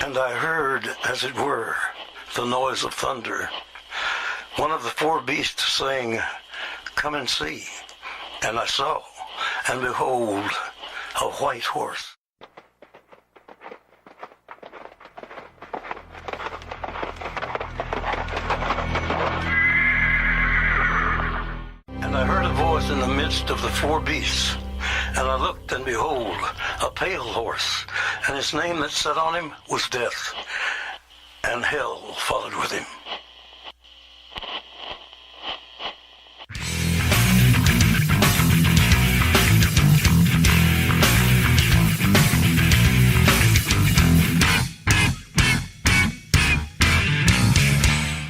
And I heard, as it were, the noise of thunder. One of the four beasts saying, "Come and see." And I saw, and behold, a white horse. And I heard a voice in the midst of the four beasts. And I looked, and behold, a pale horse, and his name that sat on him was Death, and hell followed with him.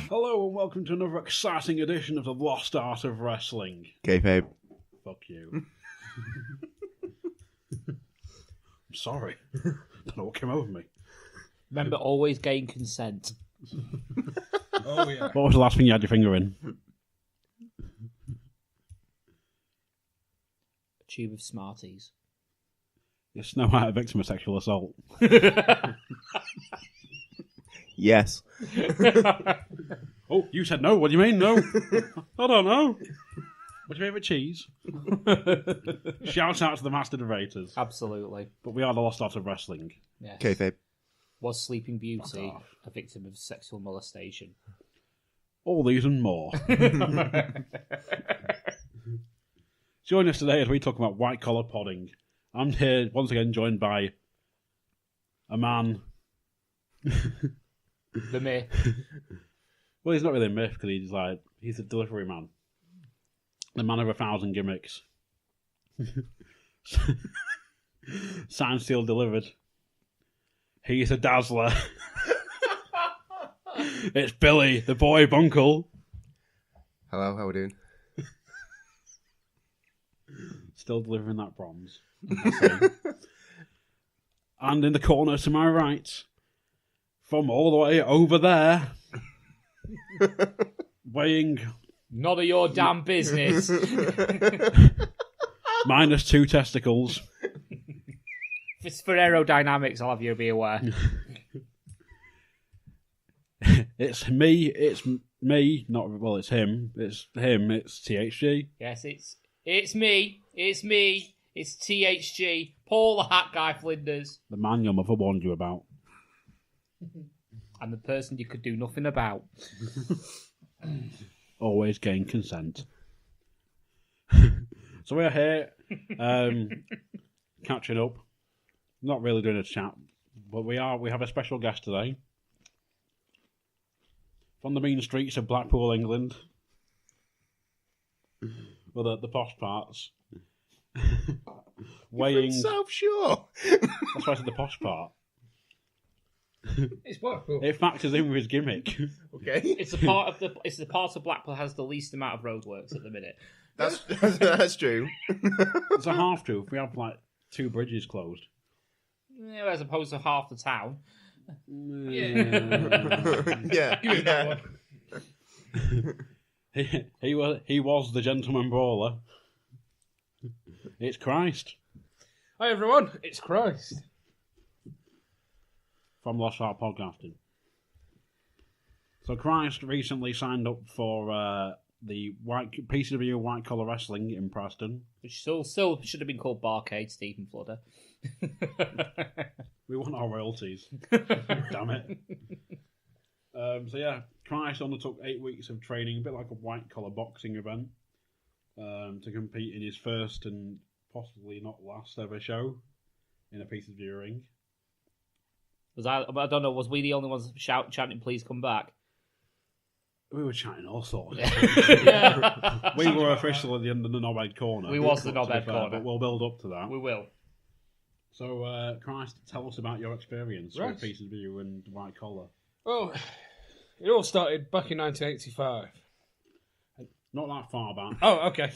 Hello and welcome to another exciting edition of the Lost Art of Wrestling. Kayfabe. Fuck you. I'm sorry. Don't know what came over me. Remember, always gain consent. Oh, yeah. What was the last thing you had your finger in? A tube of Smarties. You're Snow White, a victim of sexual assault. Yes. Oh, you said no. What do you mean, no? I don't know. What's your favourite cheese? Shout out to the master debaters. Absolutely. But we are the Lost Art of Wrestling. Yes. Kayfabe. Was Sleeping Beauty Fuck off. a victim of sexual molestation? All these and more. Join us today as we talk about white collar podding. I'm here once again joined by a man. The myth. Well, he's not really a myth because he's a delivery man. The man of 1,000 gimmicks. Signed, sealed, delivered. He's a dazzler. It's Billy, the boy Bunkell. Hello, how we doing? Still delivering that bronze. And in the corner to my right, from all the way over there, weighing None of your damn business. minus 2 testicles. If it's for aerodynamics, I'll have you be aware. It's me, it's him, it's THG. Yes, it's me, it's THG, Paul the Hat Guy Flinders. The man your mother warned you about. And the person you could do nothing about. Always gain consent. So we're here, catching up. Not really doing a chat, but we have a special guest today. From the mean streets of Blackpool, England. Well, the posh parts. Weighing... South Shore. That's why I said the posh part. It's Blackpool. It factors in with his gimmick. Okay. It's the part of Blackpool that has the least amount of roadworks at the minute. That's true. It's a half truth. We have 2 bridges closed. Yeah, as opposed to half the town. Yeah. Give me that one. He was the gentleman brawler. It's Christ Hi, everyone. It's Christ. from Lost Art Podcasting. So Christ recently signed up for the PCW White Collar Wrestling in Preston. Which still should have been called Barcade, Stephen Fludder. We want our royalties. Damn it. So yeah, Christ undertook 8 weeks of training, a bit like a white collar boxing event, to compete in his first and possibly not last ever show in a PCW ring. I don't know, was we the only ones chanting, please come back? We were chatting all sorts. Yeah. We were official at the end of the knobhead corner. We was the to be knobhead fair, corner. but we'll build up to that. We will. So, Christ, tell us about your experience Right. with PCW and white collar. Well, it all started back in 1985. Not that far back Oh, okay.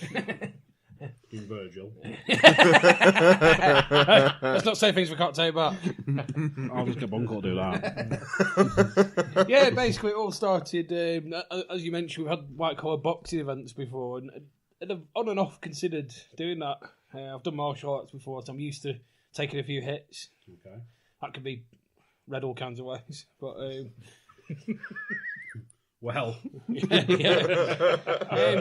in Virgil. Let's not say things we can't take back. I'll just get Bunkell to do that. Yeah, basically it all started, as you mentioned, we've had white collar boxing events before, and I've on and off considered doing that. I've done martial arts before, so I'm used to taking a few hits. Okay. That could be read all kinds of ways. But Well, and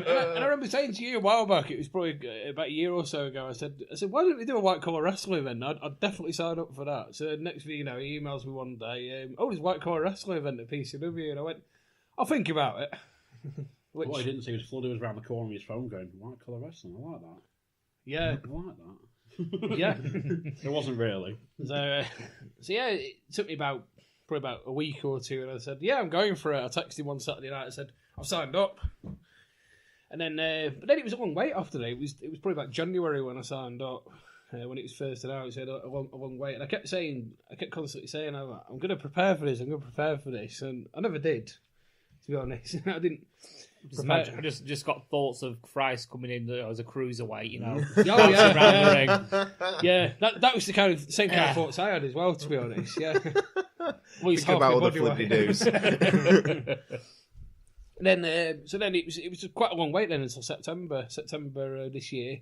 I remember saying to you a while back, it was probably about a year or so ago, I said, why don't we do a white collar wrestling event? I'd definitely sign up for that. So next thing you know, he emails me one day, there's a white collar wrestling event at PCW, and I went, I'll think about it. what I didn't see was Flood was around the corner of his phone going, white collar wrestling, I like that. Yeah. I like that. Yeah. It wasn't really. So yeah, it took me probably about a week or two, and I said, yeah, I'm going for it. I texted him one Saturday night and said, I've signed up. And then, but then it was a long wait after that. It was probably about January when I signed up, when it was first announced. It said a long wait. And I kept constantly saying, I'm going to prepare for this, and I never did, to be honest. I didn't. I just got thoughts of Christ coming in as a cruiserweight, you know. Oh, yeah. Around the ring. Yeah, that was the same kind of thoughts I had as well, to be honest. Yeah. Well, Think about all the flippy doos. And then, so then it was quite a long wait then until September this year.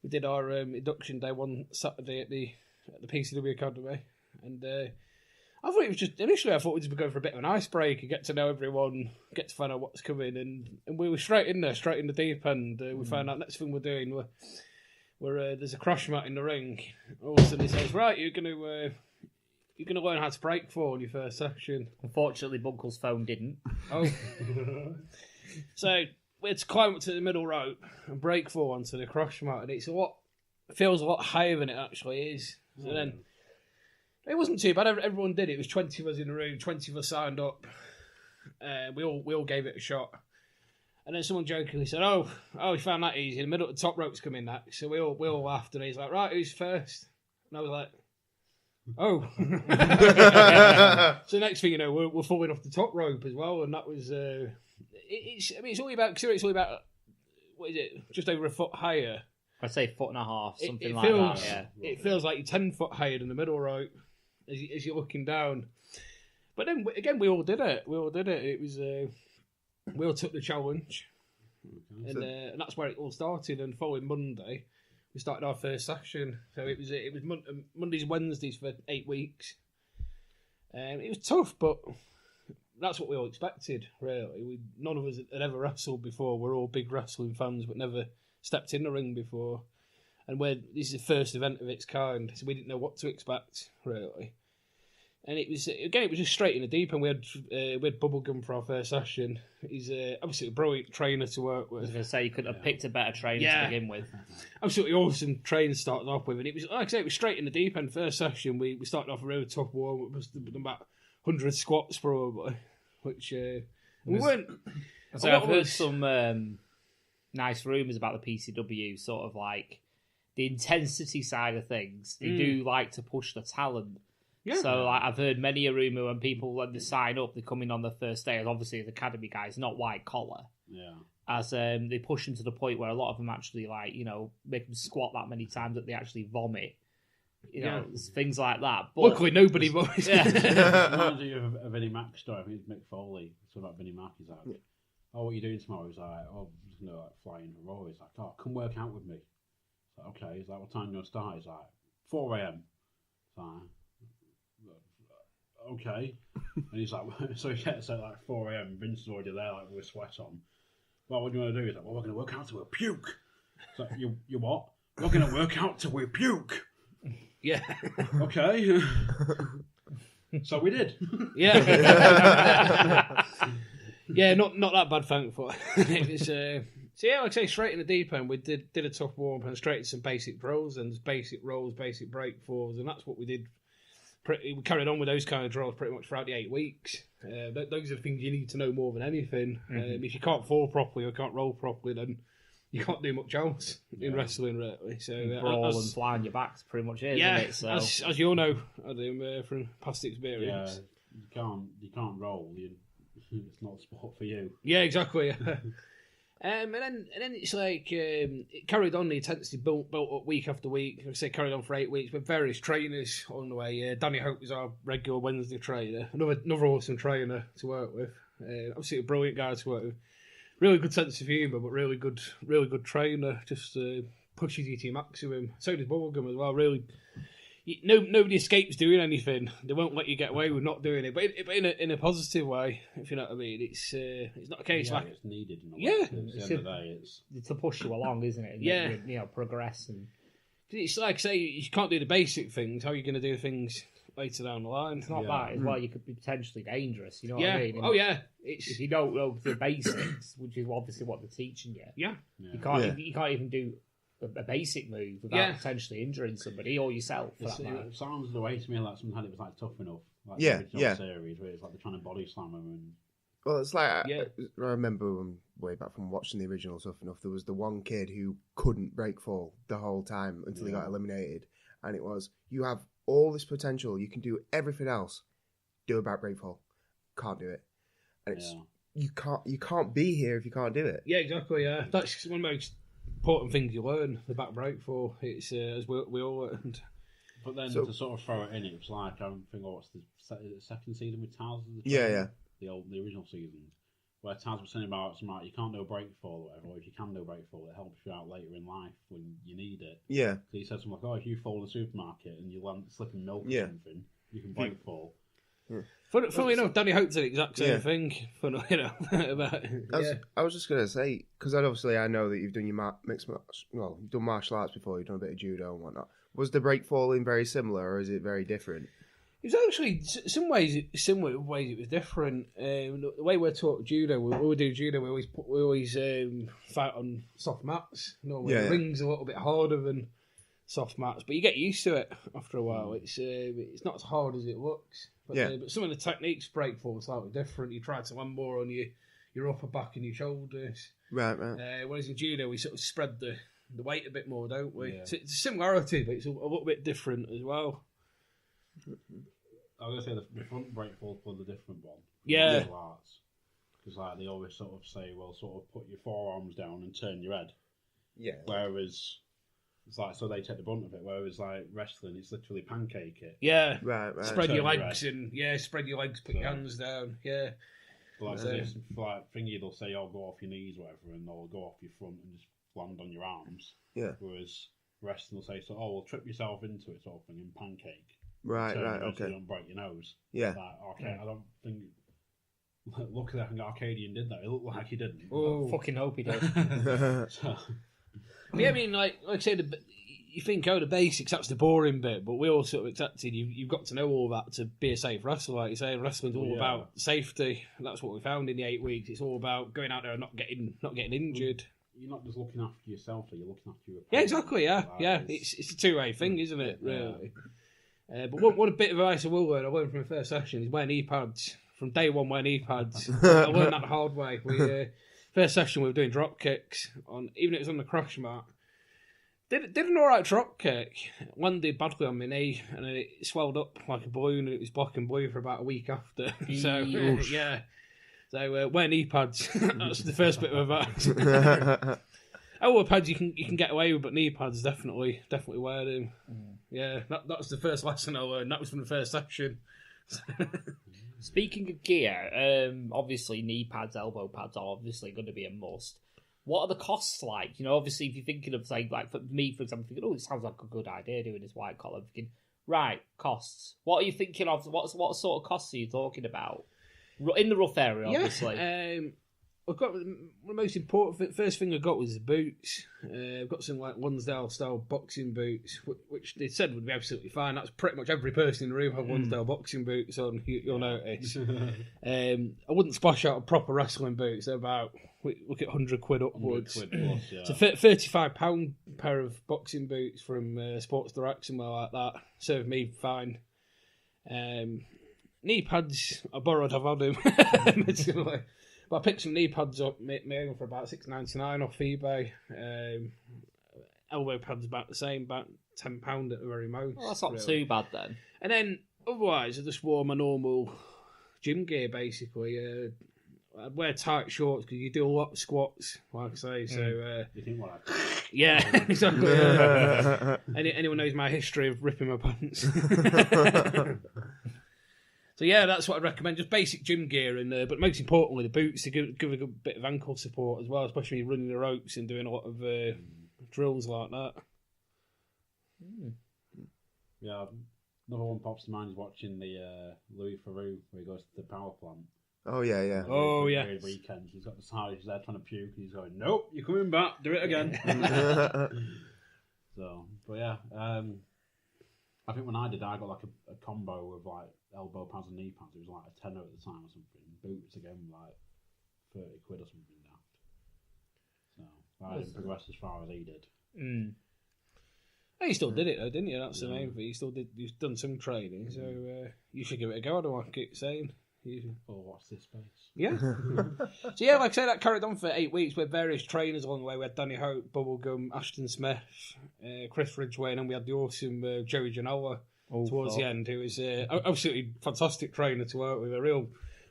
We did our induction day one Saturday at the PCW Academy, and I thought it was just initially I thought we'd just go for a bit of an icebreaker, get to know everyone, get to find out what's coming, and we were straight in the deep end. We found out next thing we're doing we're there's a crash mat in the ring. All of a sudden he says, right, you're gonna learn how to break fall in your first session. Unfortunately, Bunkell's phone didn't. Oh. So we had to climb up to the middle rope and break fall onto the crash mat, and it feels a lot higher than it actually is. So then it wasn't too bad. Everyone did it. It was 20 of us in the room, 20 of us signed up. We all gave it a shot. And then someone jokingly said, "Oh, we found that easy. The middle, the top rope's coming next." So we all laughed, and he's like, "Right, who's first?" And I was like, "Oh." So next thing you know, we're falling off the top rope as well, and that was. It's all about. It's all about. What is it? Just over a foot higher. I'd say 1.5 foot, something like feels, that. Yeah. It feels like you're 10 foot higher than the middle rope as you're looking down. But then again, we all did it. It was. We all took the challenge, and that's where it all started. And following Monday, we started our first session. So it was Mondays, Wednesdays for 8 weeks. It was tough, but that's what we all expected. Really, none of us had ever wrestled before. We're all big wrestling fans, but never stepped in the ring before. And this is the first event of its kind, so we didn't know what to expect really. And it was just straight in the deep end. We had Bubblegum for our first session. He's obviously a brilliant trainer to work with. I was going to say, you couldn't have picked a better trainer to begin with. Absolutely awesome trainer to start off with. And it was, like I say, it was straight in the deep end. First session, we started off a really tough warm. It must have been about 100 squats probably, which we weren't. So I've heard some nice rumours about the PCW, sort of like the intensity side of things. They do like to push the talent. Yeah. So like, I've heard many a rumour when they sign up, they come in on the first day, and obviously as academy guys, not white collar. Yeah. As they push them to the point where a lot of them actually make them squat that many times that they actually vomit. Things like that. But luckily, nobody vomits. Yeah. Reminds you of a Vinnie Mac story. I think it's Mick Foley. So about Vinnie Mac, he's like, "Oh, what are you doing tomorrow?" He's like, "Oh, I'm just gonna fly in a row." He's like, "Oh, come work out with me." He's like, "Okay." He's like, "What time are you gonna start?" He's like, 4 a.m. He's like, okay. And he's like, so he gets at like 4 a.m. Vince is already there, like with sweat on. Well, what do you want to do? He's like, well, we're going to work out till we puke. It's like, you what? We're going to work out till we puke. Yeah. Okay. So we did. Yeah. Yeah, not that bad, thankfully. It was, so yeah, like I say, straight in the deep end, we did a tough warm up and straight into some basic drills and basic rolls, basic break falls, and that's what we did. We carried on with those kind of drills pretty much throughout the 8 weeks. Those are the things you need to know more than anything. If you can't fall properly or can't roll properly, then you can't do much else in wrestling, really. So brawl and fly on your back's pretty much it, isn't it? So. As you all know, from past experience. Yeah, you can't roll. It's not a sport for you. Yeah, exactly. And then it's like it carried on, the intensity built up week after week. Like I say, carried on for 8 weeks with various trainers on the way. Danny Hope was our regular Wednesday trainer, another awesome trainer to work with. Obviously a brilliant guy to work with. Really good sense of humour, but really good trainer. Just pushes you to your maximum. So does Bubblegum as well. Really, nobody escapes doing anything. They won't let you get away with not doing it, but in a positive way, if you know what I mean. It's not a case like it's needed. In a way. Yeah. At the end of the day, it's to push you along, isn't it? And Yeah. make you progress. And it's like say you can't do the basic things. How are you going to do things later down the line? it's not that as well. You could be potentially dangerous. You know what Yeah. I mean? Oh yeah. If you don't know the basics, which is obviously what they're teaching you, Yeah. you can't even do a basic move without potentially injuring somebody or yourself. For that matter. it sounds the way to me like sometimes it was like Tough Enough. Like Yeah, the original yeah. series where it's like they're trying to body slam him and Well, it's like Yeah. I remember way back from watching the original Tough Enough. There was the one kid who couldn't break fall the whole time until he got eliminated, and it was you have all this potential, you can do everything else, do a back break fall, can't do it, and it's you can't be here if you can't do it. Yeah, exactly. Yeah, that's one of the most important things you learn. The back break for it's as we all learned. But then So- to sort of throw it in, it was like I think what's the second season with Taz? Yeah. The original season, where Taz was saying about something like you can't do a break fall or whatever. Or if you can do a break fall, it helps you out later in life when you need it. Yeah, So he said something like, "Oh, if you fall in a supermarket and you land slipping milk or Yeah. something, you can break fall." Funnily enough, Danny Hope did the exact same thing. Funnily enough, about I was just gonna say because obviously I know that you've done your you've done martial arts before, you've done a bit of judo and whatnot. Was the break falling very similar, or is it very different? It was actually some ways similar, ways it was different. The way we're taught judo, we do judo. We always fight on soft mats. Normally, Yeah, the yeah. ring's a little bit harder than soft mats, but you get used to it after a while. It's not as hard as it looks. But, Yeah. But some of the techniques break fall slightly different. You try to land more on your upper back and your shoulders. Right. Whereas in judo, we sort of spread the weight a bit more, don't we? Yeah. So it's a similarity, but it's a little bit different as well. I was gonna say the front break fall was the different one. Yeah. Because like they always sort of say, well, sort of put your forearms down and turn your head. Yeah. Whereas it's like so they take the brunt of it. Whereas like wrestling, it's literally pancake it. Yeah. Right. Spread your Turn your legs and spread your legs, put your hands down. Yeah. But like So- this, like thingy, they'll say, "Oh, go off your knees, whatever," and they'll go off your front and just land on your arms. Yeah. Whereas wrestling will say, "So, oh, well, trip yourself into it, sort of thing, and pancake." Right. Turn Right. around so you Okay. don't break your nose. Yeah. Like, okay, I don't think. Luckily, I think Arcadian did that. It looked like he didn't. Oh. Fucking hope he does. So, Yeah, I mean, like I said, you think, the basics, that's the boring bit, but we all sort of accepted you've got to know all that to be a safe wrestler. Like you say, wrestling's all about safety. That's what we found in the 8 weeks. It's all about going out there and not getting injured. you're not just looking after yourself, you're looking after your opponent. Yeah, exactly. Yeah, Like, yeah. It's a two-way thing, isn't it? Yeah. Really. But what a bit of advice I will learn. I learned from the first session is wear knee pads. From day one, wear knee pads. I learned that the hard way. First session we were doing drop kicks on, even if it was on the crash mat. Did an alright drop kick. Landed badly on my knee, and then it swelled up like a balloon, and it was black and blue for about a week after. So yeah. So wear knee pads. That's the first bit of advice. Elbow pads you can get away with, but knee pads definitely wear them. Yeah, that's the first lesson I learned. That was from the first session. Speaking of gear, obviously knee pads, elbow pads are obviously going to be a must. What are the costs like? You know, obviously if you're thinking of say like for me, for example, thinking, it sounds like a good idea doing this white collar. Thinking, right, costs. What are you thinking of? What sort of costs are you talking about? In the rough area, obviously. Yeah, I've got the most important first thing I got was the boots. I've got some like Lonsdale style boxing boots, which they said would be absolutely fine. That's pretty much every person in the room had Lonsdale boxing boots on. You'll notice. I wouldn't splash out a proper wrestling boots. They're about look at £100 upwards. £100 plus, yeah. It's a £35 pair of boxing boots from Sports Direct, somewhere like that. Served me fine. Knee pads I borrowed. I've had them. But I picked some knee pads up, made them for about $6.99 off eBay. Elbow pads about the same, about £10 at the very most. Well, that's not really. too bad then. And then otherwise, I just wore my normal gym gear basically. I'd wear tight shorts because you do a lot of squats, like I say. So You think what? yeah, exactly. Anyone knows my history of ripping my pants. So yeah, that's what I'd recommend. Just basic gym gear, but most importantly, the boots to give a good bit of ankle support as well, especially running the ropes and doing a lot of drills like that. Yeah, another one pops to mind is watching the Louis Theroux where he goes to the power plant. Oh yeah. Oh, yeah. Weekend. He's got the side. He's there trying to puke. He's going, nope, you're coming back. Do it again. So, but yeah, I think when I did, I got like a combo of like elbow pads and knee pads. It was like a tenner at the time or something. Boots again, like 30 quid or something daft. So I didn't progress as far as he did. Mm. You still did it though, didn't you? That's the main thing. You still did. You've done some training, so you should give it a go. I don't want to keep saying. Oh, what's this space? Yeah. So yeah, like I say, that carried on for 8 weeks with various trainers along the way. We had Danny Hope, Bubblegum, Ashton Smith, Chris Ridgway, and then we had the awesome Joey Janela towards the end, who was absolutely fantastic trainer to work with, a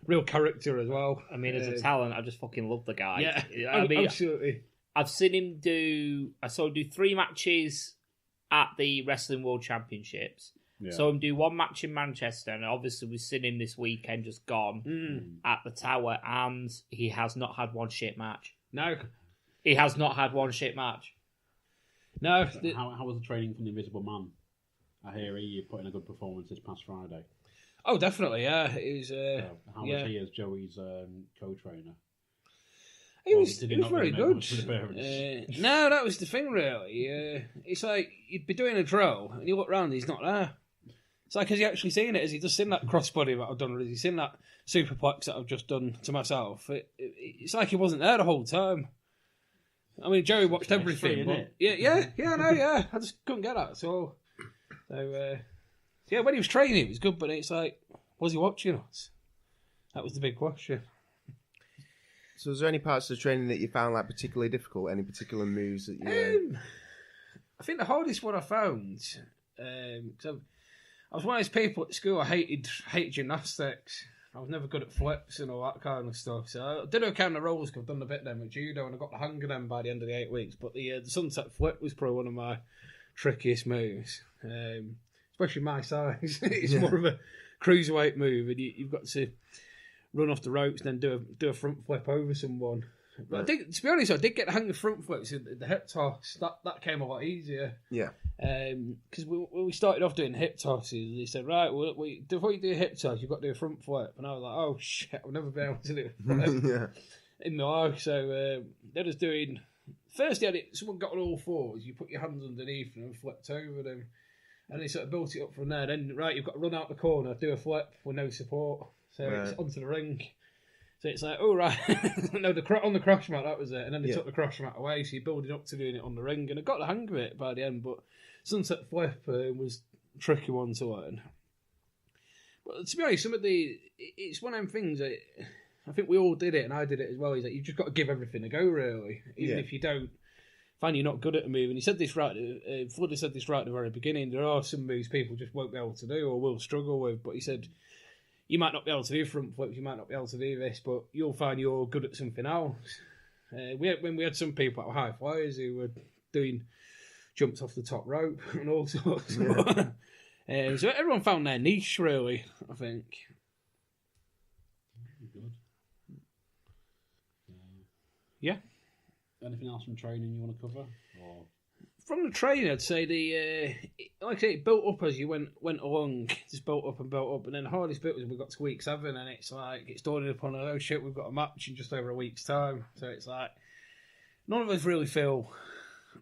real character as well. I mean, as a talent, I just fucking love the guy. Yeah, I mean, absolutely. I've seen him I saw him do 3 matches at the Wrestling World Championships. Yeah. Saw him do 1 match in Manchester, and obviously we've seen him this weekend just gone at the Tower, and he has not had 1 shit match. No. He has not had 1 shit match. No. How was the training from the Invisible Man? I hear he put in a good performance this past Friday. Oh, definitely, yeah. It was, how was he as Joey's co-trainer? He was very good. No, that was the thing, really. It's like you'd be doing a drill and you look round, he's not there. It's like, has he actually seen it? Has he just seen that crossbody that I've done, or has he seen that superplex that I've just done to myself? It's like he wasn't there the whole time. I mean, Joey watched everything. But I just couldn't get that. So when he was training, it was good, but it's like, was he watching us? That was the big question. So, was there any parts of the training that you found like particularly difficult? Any particular moves that you? I think the hardest one I found, because I was one of those people at school. I hated gymnastics. I was never good at flips and all that kind of stuff. So I did a kind of rolls because I've done a bit of them with judo, and I got the hang of them by the end of the 8 weeks. But the sunset flip was probably one of my trickiest moves, especially my size. It's more of a cruiserweight move, and you've got to run off the ropes and then do a front flip over someone. But I think, to be honest, I did get the hang of front flips. The hip toss, that came a lot easier. Yeah. Because when we started off doing hip tosses, they said, right, before you do a hip toss, you've got to do a front flip. And I was like, oh shit, I've never been able to do a flip in my life. So they're just doing... First, someone got on all fours, you put your hands underneath and then flipped over them. And they sort of built it up from there. Then, right, you've got to run out the corner, do a flip with no support. So it's onto the ring. So it's like, oh, right. No, on the cross mat, that was it. And then they took the cross mat away, so you're building up to doing it on the ring. And I got the hang of it by the end, but sunset flip was a tricky one to learn. But to be honest, it's one of them things that I think we all did it, and I did it as well, is that you've just got to give everything a go, really. Even if you don't find you're not good at a move. And he said this right, Flood said this right at the very beginning, there are some moves people just won't be able to do or will struggle with, but he said, you might not be able to do front flips, you might not be able to do this, but you'll find you're good at something else. When we had some people that were high flyers who were doing jumps off the top rope and all sorts. So everyone found their niche, really, I think. Good. Yeah. Anything else from training you want to cover? Or... From the training, I'd say like I say, it built up as you went along. Just built up, and then the hardest bit was when we got to week 7, and it's like it's dawning upon us, oh shit, we've got a match in just over a week's time. So it's like none of us really feel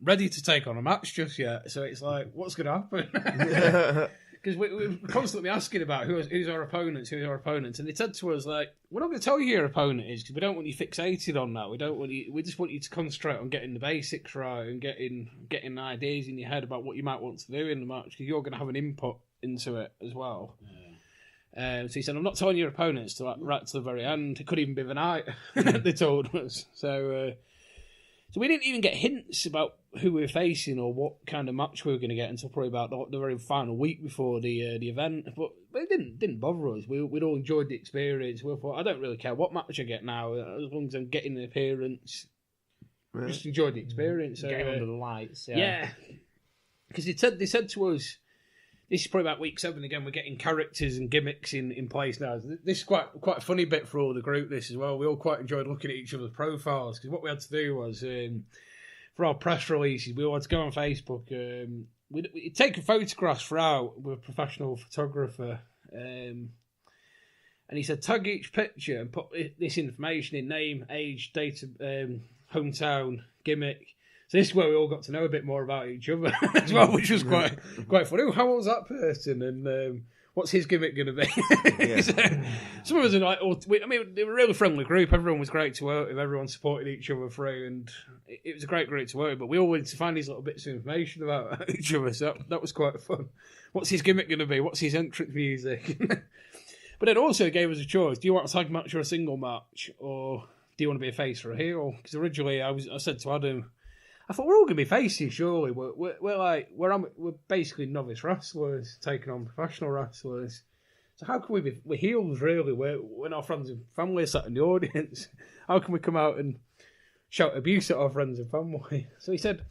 ready to take on a match just yet. So it's like, what's going to happen? Because we're constantly asking about who's our opponents, and they said to us like, we're not going to tell you who your opponent is because we don't want you fixated on that. We just want you to concentrate on getting the basics right and getting ideas in your head about what you might want to do in the match because you're going to have an input into it as well. Yeah. So he said, I'm not telling your opponents right to the very end. It could even be the night. They told us. So we didn't even get hints about who we were facing or what kind of match we were going to get until probably about the very final week before the event. But it didn't bother us. We'd all enjoyed the experience. We thought, I don't really care what match I get now, as long as I'm getting an appearance. Really? Just enjoyed the experience. So, getting under the lights. Yeah. Because they said to us, this is probably about week 7 again. We're getting characters and gimmicks in place now. This is quite a funny bit for all the group. This as well. We all quite enjoyed looking at each other's profiles because what we had to do was for our press releases, we all had to go on Facebook, we'd taken photographs throughout with a professional photographer, and he said tag each picture and put this information in: name, age, date, hometown, gimmick. So this is where we all got to know a bit more about each other as well, which was quite funny. How old's that person, and what's his gimmick going to be? Yeah. So, some of us are like, I mean, they were a really friendly group. Everyone was great to work with. Everyone supported each other through, and it was a great group to work with. But we all wanted to find these little bits of information about each other, so that was quite fun. What's his gimmick going to be? What's his entrance music? But it also gave us a choice. Do you want a tag match or a single match? Or do you want to be a face or a heel? Because originally I said to Adam, I thought we're all going to be faces, surely. We're basically novice wrestlers taking on professional wrestlers. So how can we be? We're heels, really. When our friends and family are sat in the audience, how can we come out and shout abuse at our friends and family? So he said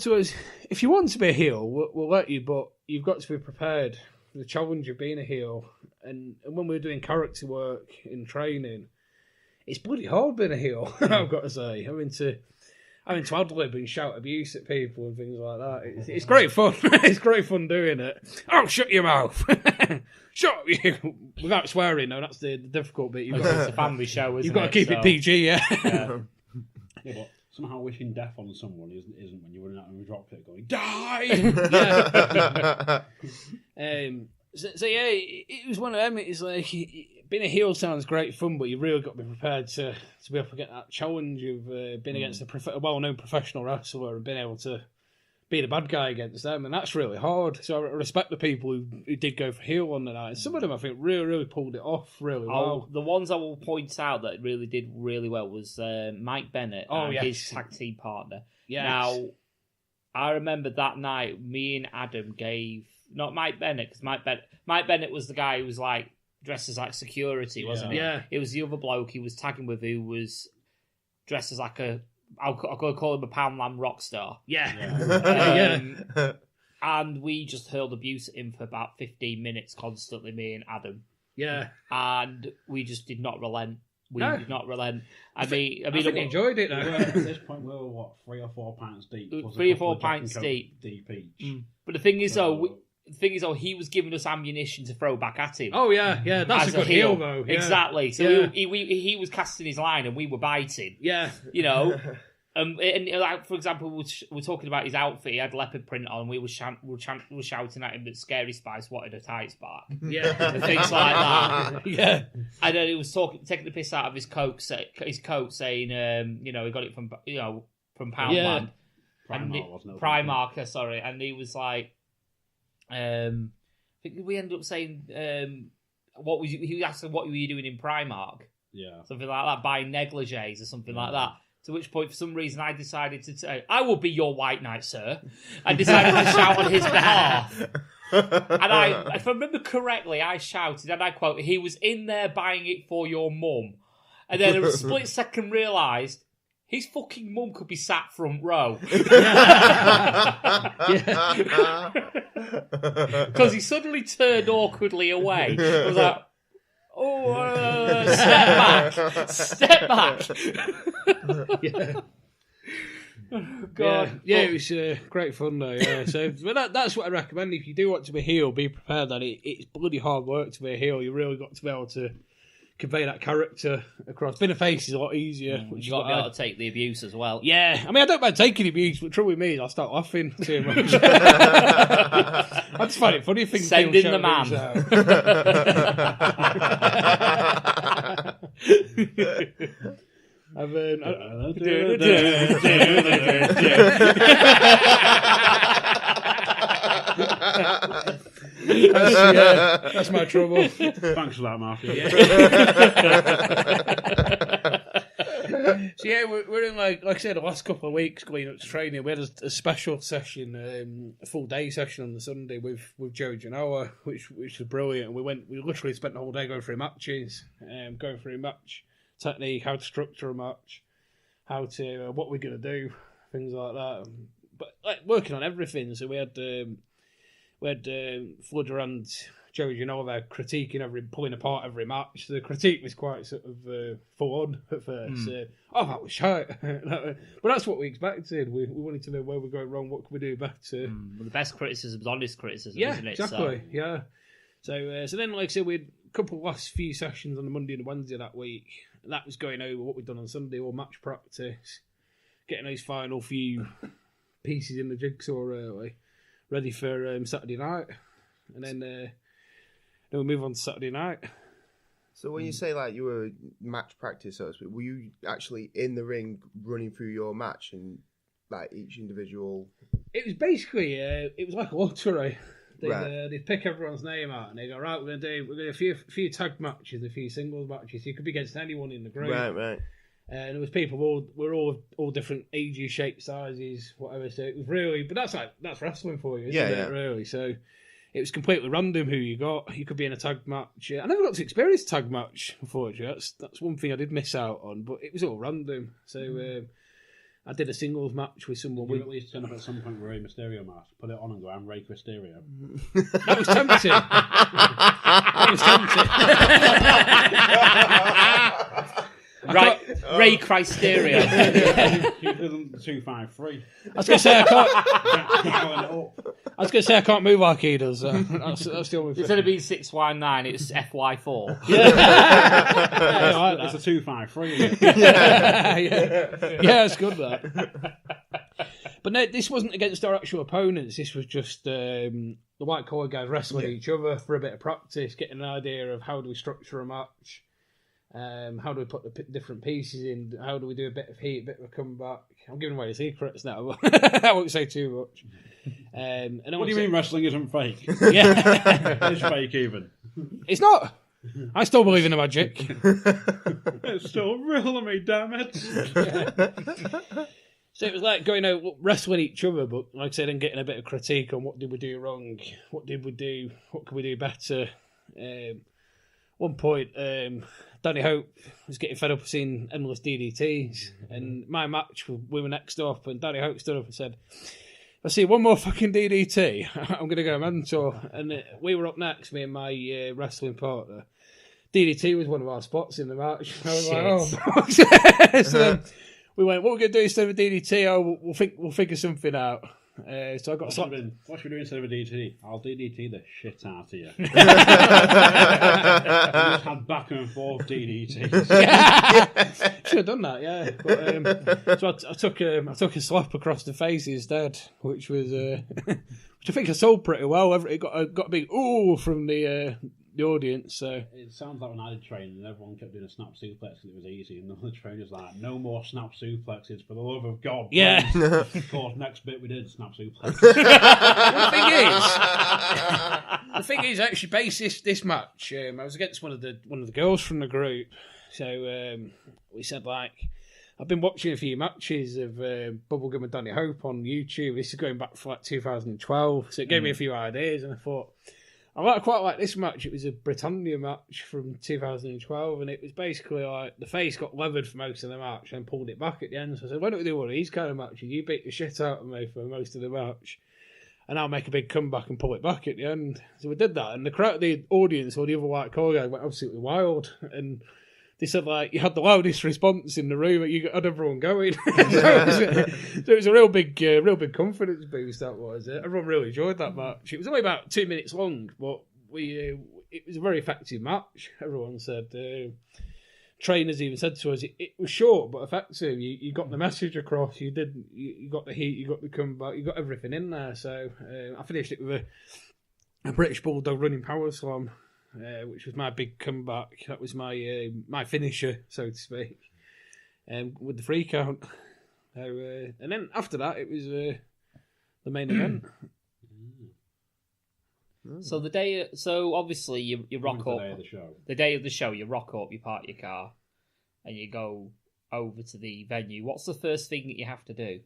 to us, if you want to be a heel, we'll let you, but you've got to be prepared for the challenge of being a heel. And when we're doing character work in training, it's bloody hard being a heel. I've got to say, having to ad-lib and shout abuse at people and things like that. It's great fun. It's great fun doing it. Oh, shut your mouth. Shut you. Without swearing, though, that's the difficult bit. It's a family show, isn't it? You've got to keep it PG, yeah. Yeah, but somehow wishing death on someone isn't when you're running out of a drop kick going, die! So yeah, it was one of them. It's like, being a heel sounds great fun, but you really got to be prepared to be up against that challenge of being against a well-known professional wrestler and being able to be the bad guy against them, and that's really hard. So I respect the people who did go for heel on the night. And some of them, I think, really pulled it off really well. The ones I will point out that really did really well was Mike Bennett and his tag team partner. Yes. Now, I remember that night, me and Adam gave... Not Mike Bennett, because Mike Bennett was the guy who was like dressed as like security, wasn't he? Yeah. It was the other bloke he was tagging with who was dressed as like I'll call him a Poundland rock star. Yeah. And we just hurled abuse at him for about 15 minutes constantly, me and Adam. Yeah. And we just did not relent. We did not relent. I think we enjoyed it. At this point, we were, 3 or 4 pints deep? 3 or 4 pints deep each. But the thing is, though, he was giving us ammunition to throw back at him. Oh, yeah, that's a good heel, though. Yeah. Exactly. So he was casting his line and we were biting. Yeah. You know? And like, for example, we're talking about his outfit. He had leopard print on. We were shouting at him that Scary Spice wanted a tights back. Yeah. And things like that. Yeah. And then he was taking the piss out of his coat, saying, he got it from Poundland. Primark, sorry. And he was like, I think we ended up saying, he asked him, what were you doing in Primark? Yeah. Something like that, buying negligees or something like that. To which point, for some reason, I decided to say, I will be your white knight, sir. I decided to shout on his behalf. And if I remember correctly, I shouted, and I quote, he was in there buying it for your mum. And then a split second realised, his fucking mum could be sat front row. Because he suddenly turned awkwardly away. I was like, step back. Yeah. God. Yeah, it was great fun though. Yeah, so but that's what I recommend. If you do want to be a heel, be prepared that it's bloody hard work to be a heel. You really got to be able to convey that character across. Being a face is a lot easier. You've got to be able to take the abuse as well. Yeah, I mean, I don't mind taking the abuse, but trouble with me is I'll start laughing too much. I just find it funny. Send in the man. That's my trouble. Thanks for that, Mark. So yeah, we're in like I said, the last couple of weeks going up to training. We had a special session, a full day session on the Sunday with Joe Genoa, which was brilliant. And we literally spent the whole day going through matches, going through match technique, how to structure a match, how to what we're gonna do, things like that. But like working on everything. So we had Flood and Joe, as you know, they're critiquing pulling apart every match. The critique was quite sort of full on at first. That was shite. But that's what we expected. We wanted to know where we're going wrong, what can we do better. Well, the best criticism is honest criticism, Yeah, isn't it? exactly. So. Yeah. So then, like I said, we had a couple of last few sessions on the Monday and Wednesday that week. And that was going over what we'd done on Sunday, or match practice, getting those final few pieces in the jigsaw really ready for Saturday night. And then we move on to Saturday night. So when you say like you were match practice, so to speak, were you actually in the ring running through your match and like each individual? It was basically it was like a lottery. They'd pick everyone's name out and they go, right, we're gonna do a few tag matches, a few singles matches. You could be against anyone in the group. Right. And there was people we're all different ages, shapes, sizes, whatever. So it was really, but that's wrestling for you, isn't it? Really. So it was completely random who you got. You could be in a tag match. I never got to experience a tag match, unfortunately. That's one thing I did miss out on. But it was all random. So I did a singles match with someone. You at least turn up at some point with Rey Mysterio mask, put it on and go, I'm Rey Mysterio. That was tempting. Right, Ray Christerio. You did 253. I was going to say I can't move like he does. That's the only thing. Instead of being 619, it's FY4. It's a 253. Yeah, it's good that. But no, this wasn't against our actual opponents. This was just the white collar guys wrestling each other for a bit of practice, getting an idea of how do we structure a match. How do we put the different pieces in? How do we do a bit of heat, a bit of a comeback? I'm giving away the secrets now. I won't say too much. And what do you mean wrestling isn't fake? Yeah. It's fake even. It's not. I still believe in the magic. It's still real to me, damn it. So it was like going out wrestling each other, but like I said, and getting a bit of critique on what did we do wrong, what did we do, what could we do better. One point, Danny Hope was getting fed up of seeing endless DDTs, and my match, we were next up, and Danny Hope stood up and said, if I see one more fucking DDT, I'm going to go mental. And we were up next, me and my wrestling partner. DDT was one of our spots in the match. I was like, oh. So then we went, what are we going to do instead of a DDT? Oh, we'll figure something out. So I got slapped. What should we do instead of a DDT? I'll DDT the shit out of you. We just had back and forth DDTs. Yeah. Should have done that, yeah. But, so I took a slap across the face instead, which was which I think I sold pretty well. It got a big ooh from the audience. So it sounds like when I did training, and everyone kept doing a snap suplex and it was easy, and the trainer's like, "No more snap suplexes for the love of God." Yeah. Of course, next bit we did snap suplex. The thing is, actually, based this match, I was against one of the girls from the group. So we said, like, I've been watching a few matches of Bubblegum and Danny Hope on YouTube. This is going back for like 2012, so it gave me a few ideas, and I thought, I quite like this match. It was a Britannia match from 2012, and it was basically like the face got levered for most of the match and pulled it back at the end. So I said, why don't we do one of these kind of matches? You beat the shit out of me for most of the match, and I'll make a big comeback and pull it back at the end. So we did that, and the audience or the other white collar guy went absolutely wild, and they said, like, you had the loudest response in the room. You had everyone going. So it was a real big confidence boost, that was. Everyone really enjoyed that match. It was only about 2 minutes long, but it was a very effective match. Everyone said. Trainers even said to us, it was short but effective. You got the message across. You got the heat. You got the comeback. You got everything in there. So I finished it with a British Bulldog running power slam. Which was my big comeback. That was my my finisher, so to speak, with the free count. And then after that, it was the main event. So obviously you rock up. The day of the show. The day of the show, you rock up, you park your car, and you go over to the venue. What's the first thing that you have to do?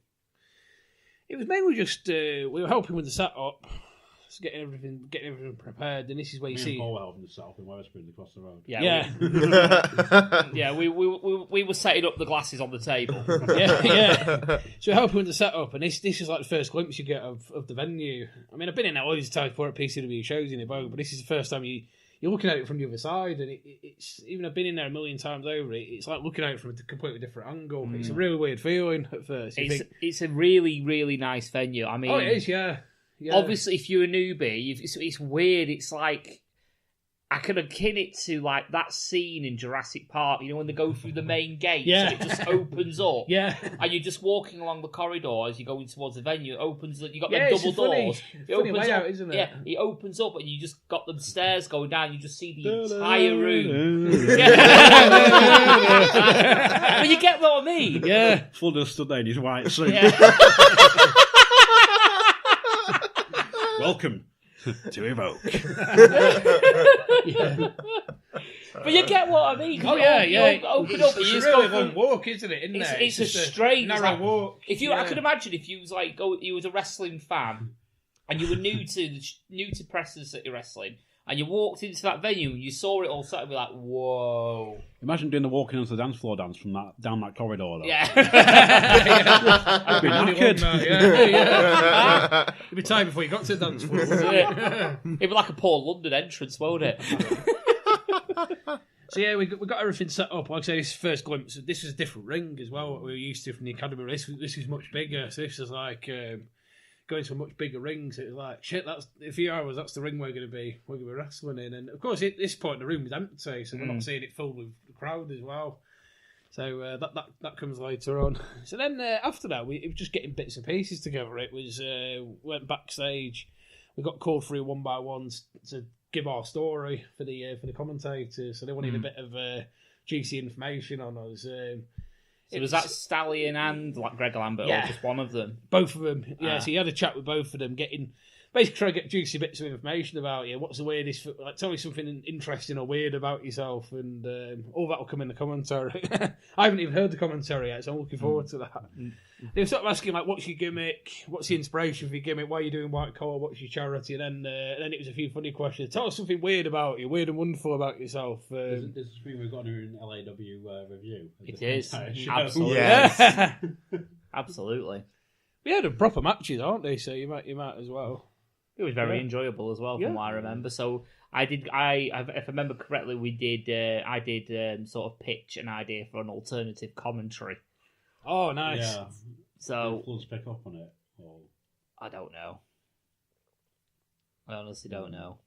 It was mainly just we were helping with the setup. It's getting everything prepared, and this is where you Me see. and Paul were helping to set up in Wetherspoons across the road. Yeah, we were setting up the glasses on the table. yeah. So we're helping to set up, and this is like the first glimpse you get of the venue. I mean, I've been in there loads of times before at PCW shows in the boat, but this is the first time you're looking at it from the other side, and it's even I've been in there a million times over. It's like looking at it from a completely different angle. It's a really weird feeling at first. It's a really, really nice venue. I mean, it is, yeah. Obviously, if you're a newbie, it's weird. It's like I could akin it to like that scene in Jurassic Park. You know when they go through the main gate, and it just opens up. Yeah, and you're just walking along the corridor as you're going towards the venue. It opens. You got the it's double doors. It opens layout, isn't it? Yeah, it opens up, and you just got them stairs going down. You just see the entire room. But you get what I mean? Yeah, Fludder stood there in his white suit. Welcome to Evoke. But you get what I mean. Oh yeah. You open up. It's a really long walk, isn't it? It's a straight narrow walk. If you, I could imagine if you was like you was a wrestling fan and you were new to presses that you're wrestling, and you walked into that venue and you saw it all set, and be like, whoa. Imagine doing the walking onto the dance floor dance from down that corridor, though. Yeah. I'd be knackered. It'd be time before you got to the dance floor. It'd be like a Paul London entrance, won't it? So yeah, we got everything set up. Like I say, this first glimpse. This is a different ring as well. What we were used to from the academy. This is much bigger. So this is like going to a much bigger ring. So it was like shit. That's in a few hours. That's the ring we're going to be wrestling in. And of course, at this point, the room is empty, so we're not seeing it filled with the crowd as well. So that comes later on. So then after that, it was just getting bits and pieces together. It was went backstage. We got called through one by one to give our story for the commentators. So they wanted a bit of juicy information on us. So was that Stallion and like Greg Lambert, or just one of them? Both of them. Yeah, so you had a chat with both of them, basically trying to get juicy bits of information about you. What's the weirdest? Like, tell me something interesting or weird about yourself, and all that will come in the commentary. I haven't even heard the commentary yet, so I'm looking forward to that. They were sort of asking like, "What's your gimmick? What's the inspiration for your gimmick? Why are you doing white collar? What's your charity?" And then it was a few funny questions. Tell us something weird about you, weird and wonderful about yourself. This is the thing we've got here in LAW review. It is Absolutely. Yes. Absolutely. We had proper matches, aren't they? So you might as well. It was very enjoyable as well, from what I remember. So if I remember correctly, I did sort of pitch an idea for an alternative commentary. Oh, nice. Yeah. So Did pick up on it? Or... I don't know. I honestly don't know.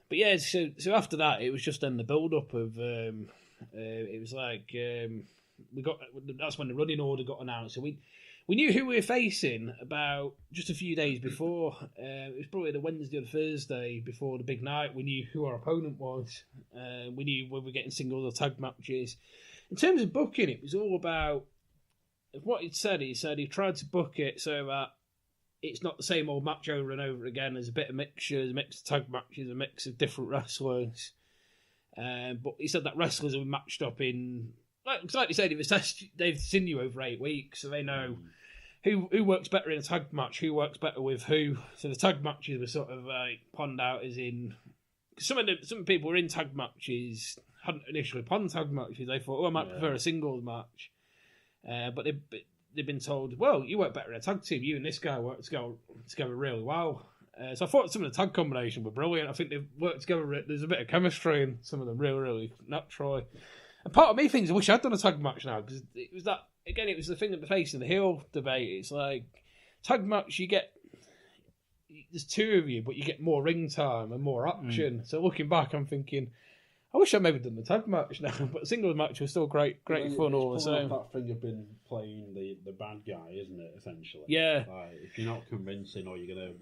But yeah, so after that, it was just then the build up of. It was like we got. That's when the running order got announced. So we knew who we were facing about just a few days before. It was probably the Wednesday or the Thursday before the big night. We knew who our opponent was. We knew we were getting singles or tag matches. In terms of booking, it was all about what he'd said. He said he tried to book it so that it's not the same old match over and over again. There's a bit of mixtures, a mix of tag matches, a mix of different wrestlers. But he said that wrestlers have been matched up in, like you said, they've seen you over 8 weeks, so they know who works better in a tag match, who works better with who. So the tag matches were sort of panned out as in some people were in tag matches. Hadn't initially panned tag matches. They thought, I might prefer a singles match. But they've been told, well, you work better in a tag team. You and this guy work together really well. So I thought some of the tag combination were brilliant. I think they've worked together. There's a bit of chemistry in some of them, really, really naturally. And part of me thinks I wish I'd done a tag match now, because it was that, again, it was the thing that we're facing, the heel debate. It's like, tag match, there's two of you, but you get more ring time and more action. So looking back, I'm thinking, I wish I'd maybe done the tag match now, but the singles match was still great fun all the same. That thing of been playing the bad guy, isn't it? Essentially, yeah. Like, if you're not convincing, or you're gonna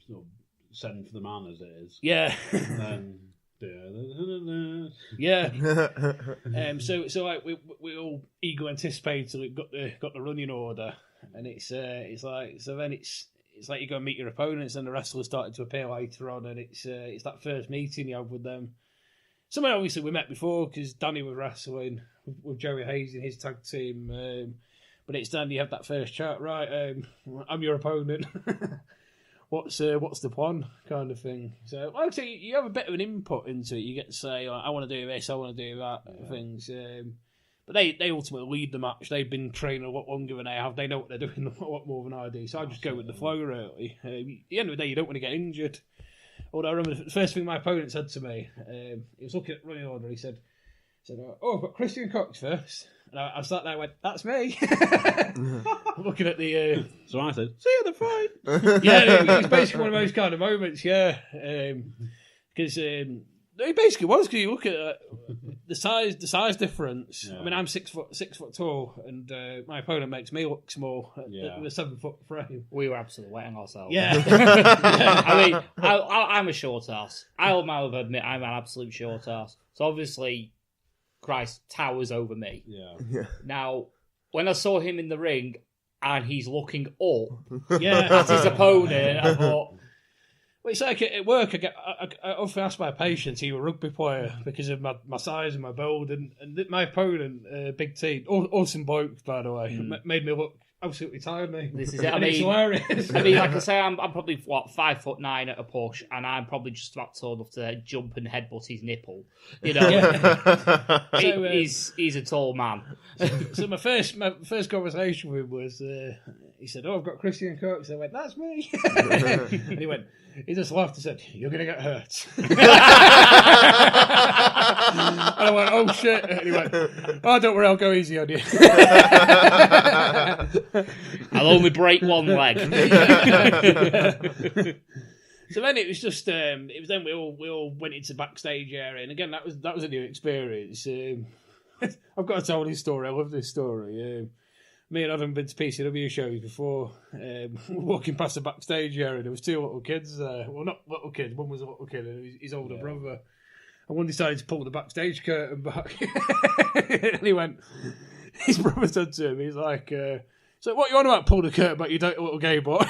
sort of send for the man as it is, yeah. Then yeah. So like we all eagerly anticipated we got the running order, and it's like you go and meet your opponents, and the wrestlers started to appear later on, and it's that first meeting you have with them. Someone obviously we met before because Danny was wrestling with Joey Hayes in his tag team. But it's then you have that first chat, right? I'm your opponent. what's the plan kind of thing. So, like I say, you have a bit of an input into it. You get to say, I want to do this, I want to do that, things. But they ultimately lead the match. They've been training a lot longer than I have. They know what they're doing a lot more than I do. So I just go with the flow, really. At the end of the day, you don't want to get injured. Although I remember the first thing my opponent said to me, he was looking at running order, he said, "Oh, I've got Christian Cox first." And I sat there and went, "That's me." Looking at the... So I said, "See you at the fight." Yeah, it was basically one of those kind of moments, yeah. Because it basically was, because you look at the size difference. Yeah. I mean, I'm 6 foot tall, and my opponent makes me look small with a 7 foot frame. We were absolutely wetting ourselves. Yeah. I mean, I'm a short ass. I'll admit I'm an absolute short ass. So obviously, Christ towers over me. Yeah. Now, when I saw him in the ring and he's looking up yeah, at his opponent, I thought, well, it's like at work, I often ask my patients, he was a rugby player, because of my size and my build, and my opponent, Big T, awesome bloke, by the way, made me look absolutely tiny. This is it. I it's mean, hilarious. I mean, like I say, I'm probably 5'9" at a push, and I'm probably just about tall enough to jump and headbutt his nipple. You know, he's a tall man. So my first conversation with him was, he said, "Oh, I've got Christian Cox." I went, "That's me." And he just laughed and said, "You're going to get hurt." And I went, "Oh shit." And he went, "Oh, don't worry, I'll go easy on you." I'll only break one leg. So then it was just, it was then we all went into the backstage area, and again that was a new experience. I've got to tell this story. I love this story. Me and Adam been to PCW shows before. Walking past the backstage area, there was 2 little kids there. Well, not little kids. One was a little kid, and his older brother. And one decided to pull the backstage curtain back, and he went. His brother said to him, he's like, "So what you on about? Pull the curtain back, you dirty little gay boy."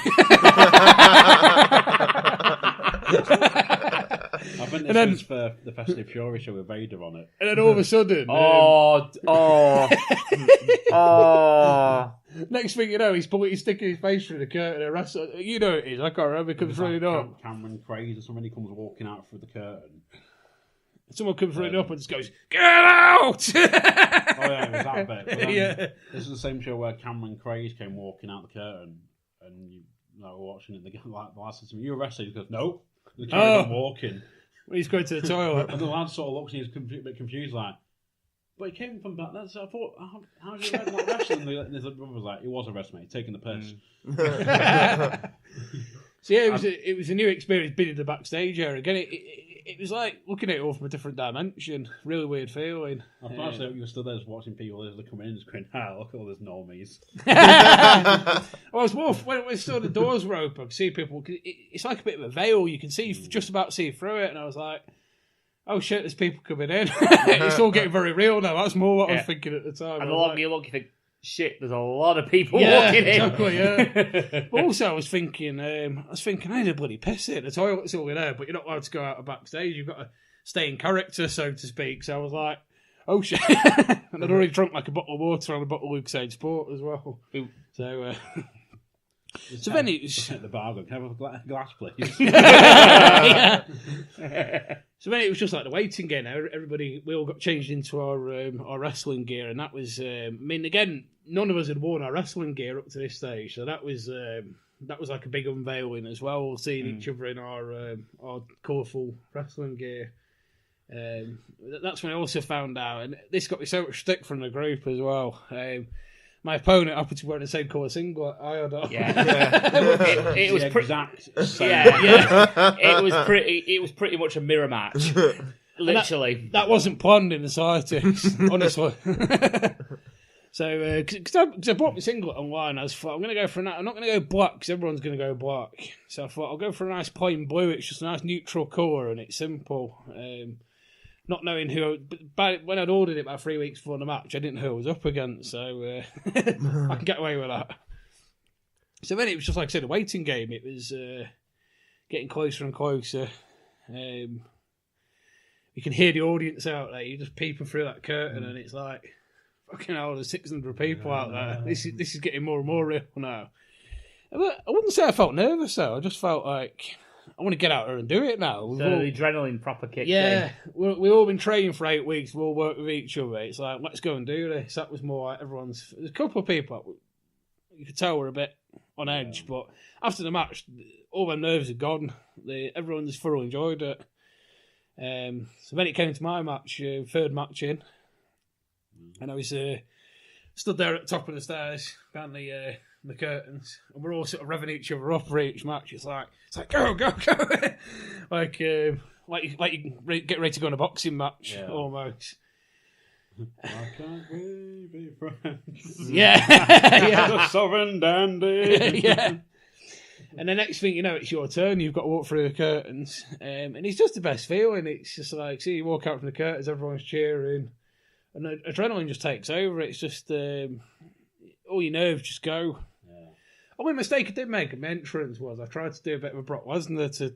I think this was for the Festive Fury show with Vader on it. And then all of a sudden... next thing you know, he's sticking his face through the curtain and wrestling. You know it is, I can't remember, comes running up. Cameron Craze or something, he comes walking out through the curtain. Someone comes running up and just goes, "Get out!" Oh yeah, it was that bit. But yeah. This is the same show where Cameron Craze came walking out the curtain, and you were watching it. The lad said to me, "You arrested?" He goes, "No." The carried on walking. When he's going to the toilet. And the lad sort of looks and he's a bit confused, like, "But he came from back there, so I thought, how's your red not wrestling?" And his brother was like, "He was a wrestler, mate, taking the piss." So yeah, it was a new experience being in the backstage area. Again, it was like looking at it all from a different dimension. Really weird feeling. I thought you were still there just watching people as they come in and just going, look at all these normies. Well, it's more when we saw the doors were open, I could see people. It's like a bit of a veil. You can see just about see through it, and I was like, "Oh shit, there's people coming in." It's all getting very real now. That's more what I was thinking at the time. And the longer you look, you think, "Shit, there's a lot of people walking in." Exactly, yeah. But also, I was thinking, I need a bloody piss in. The toilet's all in there, but you're not allowed to go out of backstage. You've got to stay in character, so to speak. So I was like, "Oh shit!" And I'd already drunk like a bottle of water and a bottle of Lucasade Sport as well. So, so then it was at the bar. Can I have a glass, please? So then it was just like the waiting game. We all got changed into our wrestling gear, and that was. I mean, again, none of us had worn our wrestling gear up to this stage, so that was like a big unveiling as well. Seeing each other in our colourful wrestling gear. That's when I also found out, and this got me so much stick from the group as well. My opponent happened to wear the same colour singlet I had on. Yeah, it was exact. Yeah. It was pretty much a mirror match. Literally, that wasn't planned in the slightest, honestly. So, because I bought my singlet online, I thought I'm going to go for I'm not going to go black because everyone's going to go black. So I thought I'll go for a nice plain blue. It's just a nice neutral colour and it's simple. Not knowing who, but when I'd ordered it about 3 weeks before the match, I didn't know who I was up against, so I can get away with that. So then it was just like I said, a waiting game. It was getting closer and closer. You can hear the audience out there. You're just peeping through that curtain, and it's like, fucking hell, there's 600 people out there. This is getting more and more real now. I wouldn't say I felt nervous though. I just felt like I want to get out there and do it now. So the adrenaline proper kicked yeah, in. we've all been training for 8 weeks. We all work with each other. It's like, let's go and do this. That was more like everyone's. There's a couple of people you could tell were a bit on edge, but after the match, all their nerves had gone. Everyone just thoroughly enjoyed it. So then it came to my match, third match in, and I was stood there at the top of the stairs behind the curtains, and we're all sort of revving each other up for each match. It's like go like you get ready to go on a boxing match almost. Why can't we be friends? Yeah. The Southern Dandy. Yeah. And the next thing you know, it's your turn. You've got to walk through the curtains, and it's just the best feeling. It's just like, see, you walk out from the curtains, everyone's cheering, and the adrenaline just takes over. It's just all your nerves just go. Yeah. Only mistake I did make at my entrance was I tried to do a bit of a Brock Lesnar to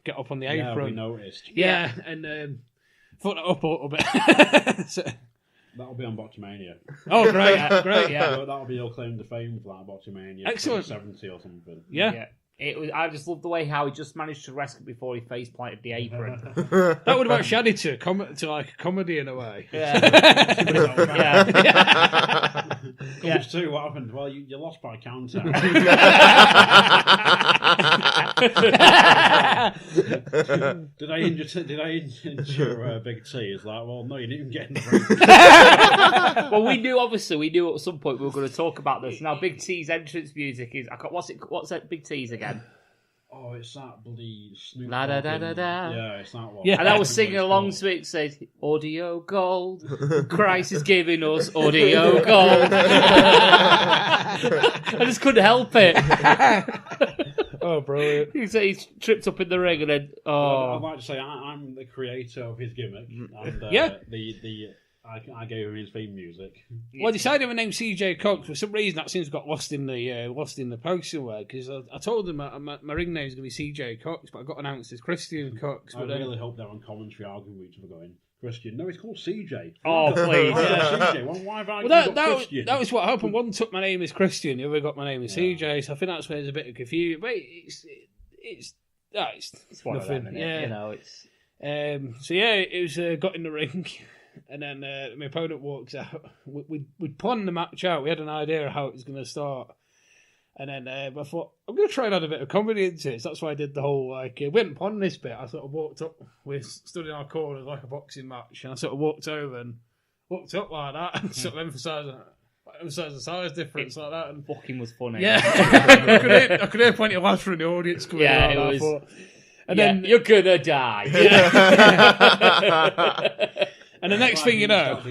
get up on the apron. Yeah, we noticed. Yeah, and foot it up a little bit. So, that'll be on Botchamania. oh, great, yeah. So that'll be your claim to fame for that Botchamania. Excellent. 70 or something. Yeah. It was. I just loved the way how he just managed to rescue before he face planted the apron. That would have outshadowed to like a comedy in a way. Yeah. Comes to what happened? Well, you lost by counter. Did I injure Big T? It's like, well, no, you didn't get in the ring. Well, we knew at some point we were going to talk about this. Now, Big T's entrance music is. What's that Big T's again? Oh, it's that bloody Snoop. La da da da da. Yeah, it's that one. Yeah. And I was singing along to it. It says, "Audio gold. Christ is giving us audio gold." I just couldn't help it. Oh, brilliant! He tripped up in the ring, and then I'd like to say I'm the creator of his gimmick, and I gave him his theme music. Well, I decided to name CJ Cox. For some reason, that seems got lost in the post somewhere. Because I told him my ring name is going to be CJ Cox, but I got announced as Christian Cox. I really hope they're on commentary arguing with each other, going, Christian. No, it's called CJ. Oh, please. CJ. Why have I got Christian? That was what happened. One took my name as Christian, the other got my name as CJ. So I think that's where there's a bit of confusion. But it's nothing. Them, yeah, you know, it's. So yeah, it was got in the ring. And then my opponent walks out. We'd planned the match out. We had an idea of how it was going to start. And then I thought, I'm going to try and add a bit of comedy into it. So that's why I did the whole, we hadn't planned this bit. I sort of walked up. We stood in our corners like a boxing match. And I sort of walked over and walked up like that and sort of emphasised the size difference like that. And fucking was funny. Yeah. I could hear plenty of laughter in the audience coming out. Yeah, it was. And then you're going to die. Yeah. And the next thing you know,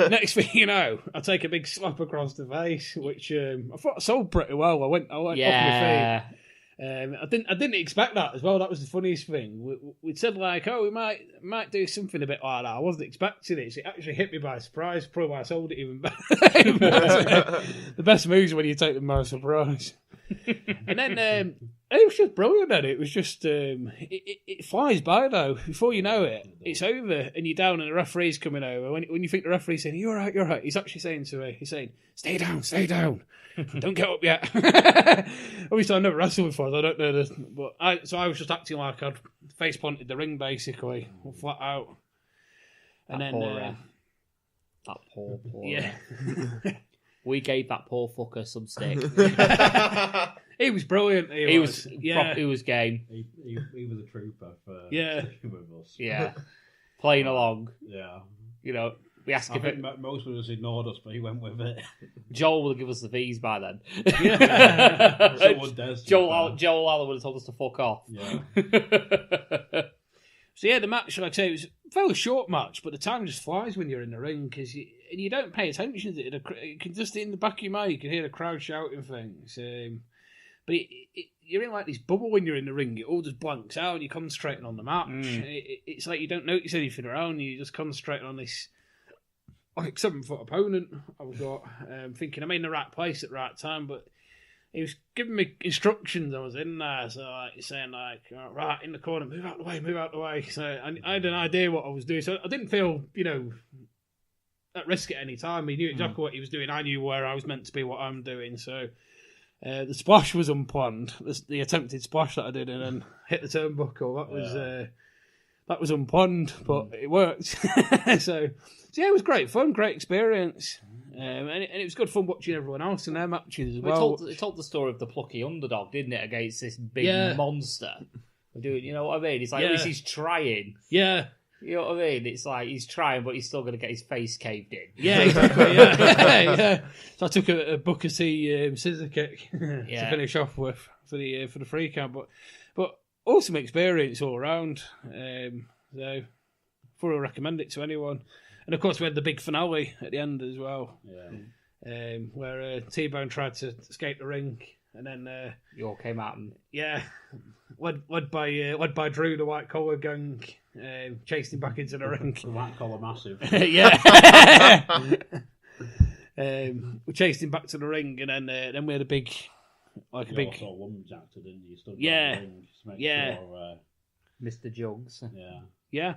next thing you know, I take a big slap across the face, which I thought I sold pretty well. I went off my feet. I didn't expect that as well. That was the funniest thing. We'd said we might do something a bit like that. I wasn't expecting it. So it actually hit me by surprise. Probably why I sold it even better. The best moves are when you take them by surprise. And then it was just brilliant. Then it was just it flies by though. Before you know it, it's over and you're down and the referee's coming over. When you think the referee's saying you're right, he's actually saying to me, he's saying stay down, don't get up yet. Obviously I've never wrestled before, so I don't know this, but I was just acting like I'd face planted the ring basically, flat out. And then that poor yeah. We gave that poor fucker some stick. He was brilliant. He was game. He was a trooper for sticking with us. Yeah, playing along. Yeah, you know, we asked if most of us ignored us, but he went with it. Joel would have given us the fees by then. Yeah. So would Des. Joel Allen would have told us to fuck off. Yeah. So yeah, the match, like I say, it was a fairly short match, but the time just flies when you're in the ring because you don't pay attention to it. You can just in the back of your mind, you can hear the crowd shouting things. But you're in like this bubble when you're in the ring. It all just blanks out and you're concentrating on the match. It's like you don't notice anything around you. You're just concentrating on this 7-foot opponent I've got. Thinking I'm in the right place at the right time, but he was giving me instructions. I was in there, so saying right in the corner, move out the way. So I had an idea what I was doing. So I didn't feel, at risk at any time. He knew exactly what he was doing. I knew where I was meant to be, what I'm doing. So the splash was unplanned. The attempted splash that I did and then hit the turnbuckle, that was unplanned, but it worked. so yeah, it was great fun, great experience. And it was good fun watching everyone else in their matches as well. It told the story of the plucky underdog, didn't it, against this big monster. Doing, you know what I mean? It's like, at least he's trying. Yeah. You know what I mean? It's like he's trying, but he's still going to get his face caved in. Yeah, exactly. Yeah. So I took a Booker T scissor kick to finish off with for the free count, but awesome experience all around. So fully recommend it to anyone. And of course, we had the big finale at the end as well. Yeah. Where T-Bone tried to escape the ring, and then you all came out and led by Drew, the white collar gang, chased him back into the ring. The white collar massive. We chased him back to the ring, and then we had a big. You also lumberjacked, didn't you? Stood yeah. by the ring to make sure, Mr. Jugs. Yeah.